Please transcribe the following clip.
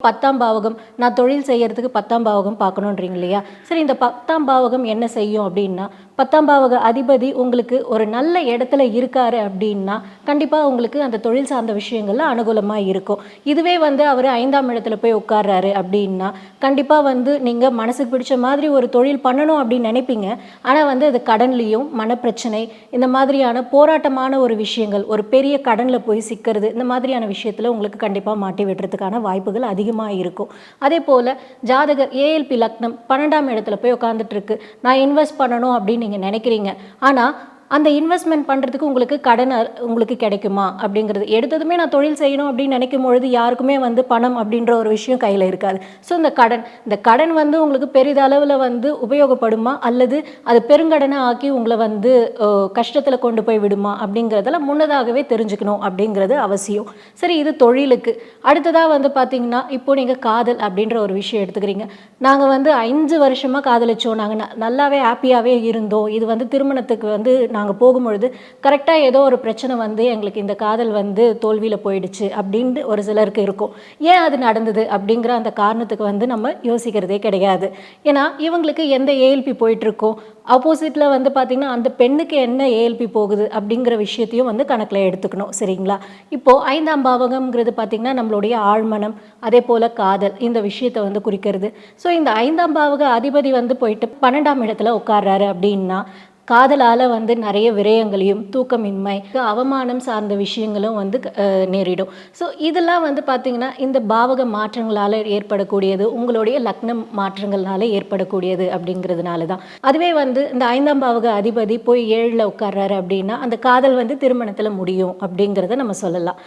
10ஆம் பாவகம் நான் தொழில் செய்யறதுக்கு 10ஆம் பாவகம் பார்க்கணுன்றீங்க இல்லையா? சரி, இந்த 10ஆம் பாவகம் என்ன செய்யும் அப்படின்னா, 10ஆம் பாவக அதிபதி உங்களுக்கு ஒரு நல்ல இடத்துல இருக்காரு அப்படின்னா, கண்டிப்பா உங்களுக்கு அந்த தொழில் சார்ந்த விஷயங்கள்ல அனுகூலமா இருக்கும். இதுவே அவரு 5ஆம் இடத்துல போய் உட்கார்றாரு அப்படின்னா, கண்டிப்பா நீங்க மனசுக்கு பிடிச்ச மாதிரி ஒரு தொழில் பண்ணணும் அப்படின்னு நினைப்பீங்க. ஆனா அது கடன்லயும், மனப்பிரச்சனை, இந்த மாதிரியான போராட்டமான ஒரு விஷயங்கள், ஒரு பெரிய கடன்ல போய் சிக்கிறது, இந்த மாதிரியான விஷயத்துல உங்களுக்கு கண்டிப்பா மாட்டி விடுறதுக்கான வாய்ப்புகள் அதிகமா இருக்கும். அதே போல ஜாதகர் ஏஎல்பி லக்னம் 12ஆம் இடத்துல போய் உட்கார்ந்துட்டு இருக்கு. நான் இன்வெஸ்ட் பண்ணணும் அப்படின்னு நீங்க நினைக்கிறீங்க. ஆனா அந்த இன்வெஸ்ட்மெண்ட் பண்ணுறதுக்கு உங்களுக்கு கடன் உங்களுக்கு கிடைக்குமா அப்படிங்கிறது எடுத்ததுமே நான் தொழில் செய்யணும் அப்படின்னு நினைக்கும் பொழுது யாருக்குமே பணம் அப்படின்ற ஒரு விஷயம் கையில் இருக்காது. ஸோ இந்த கடன் உங்களுக்கு பெரிதளவில் உபயோகப்படுமா, அல்லது அது பெருங்கடனை ஆக்கி உங்களை கஷ்டத்தில் கொண்டு போய் விடுமா அப்படிங்கிறதெல்லாம் முன்னதாகவே தெரிஞ்சுக்கணும் அப்படிங்கிறது அவசியம். சரி, இது தொழிலுக்கு. அடுத்ததாக பார்த்தீங்கன்னா, இப்போ நீங்கள் காதல் அப்படின்ற ஒரு விஷயம் எடுத்துக்கிறீங்க. நாங்கள் 5 வருஷமாக காதலிச்சோம், நாங்கள் நல்லாவே ஹாப்பியாகவே இருந்தோம். இது திருமணத்துக்கு நாங்கள் போகும்பொழுது கரெக்டாக ஏதோ ஒரு பிரச்சனை எங்களுக்கு இந்த காதல் தோல்வியில் போயிடுச்சு அப்படின்னு ஒரு சிலருக்கு இருக்கும். ஏன் அது நடந்தது அப்படிங்கிற அந்த காரணத்துக்கு நம்ம யோசிக்கிறதே கிடையாது. ஏன்னா இவங்களுக்கு எந்த ஏஎல்பி போயிட்டுருக்கோ, ஆப்போசிட்டில் பார்த்திங்கன்னா அந்த பெண்ணுக்கு என்ன ஏஎல்பி போகுது அப்படிங்கிற விஷயத்தையும் கணக்கில் எடுத்துக்கணும். சரிங்களா? இப்போது 5ஆம் பாவகம்ங்கிறது பார்த்திங்கன்னா நம்மளுடைய ஆழ்மனம், அதே போல் காதல், இந்த விஷயத்தை குறிக்கிறது. ஸோ இந்த 5ஆம் பாவக அதிபதி போயிட்டு 12ஆம் இடத்துல உட்கார்றாரு அப்படின்னா, காதலால் நிறைய விரயங்களையும், தூக்கமின்மை, அவமானம் சார்ந்த விஷயங்களும் நேரிடும். ஸோ இதெல்லாம் பார்த்திங்கன்னா இந்த பாவக மாற்றங்களால் ஏற்படக்கூடியது, உங்களுடைய லக்னம் மாற்றங்கள்னால ஏற்படக்கூடியது அப்படிங்கிறதுனால தான். அதுவே இந்த 5ஆம் பாவக அதிபதி போய் 7ல் உட்கார்றாரு அப்படின்னா, அந்த காதல் திருமணத்தில் முடியும் அப்படிங்கிறத நம்ம சொல்லலாம்.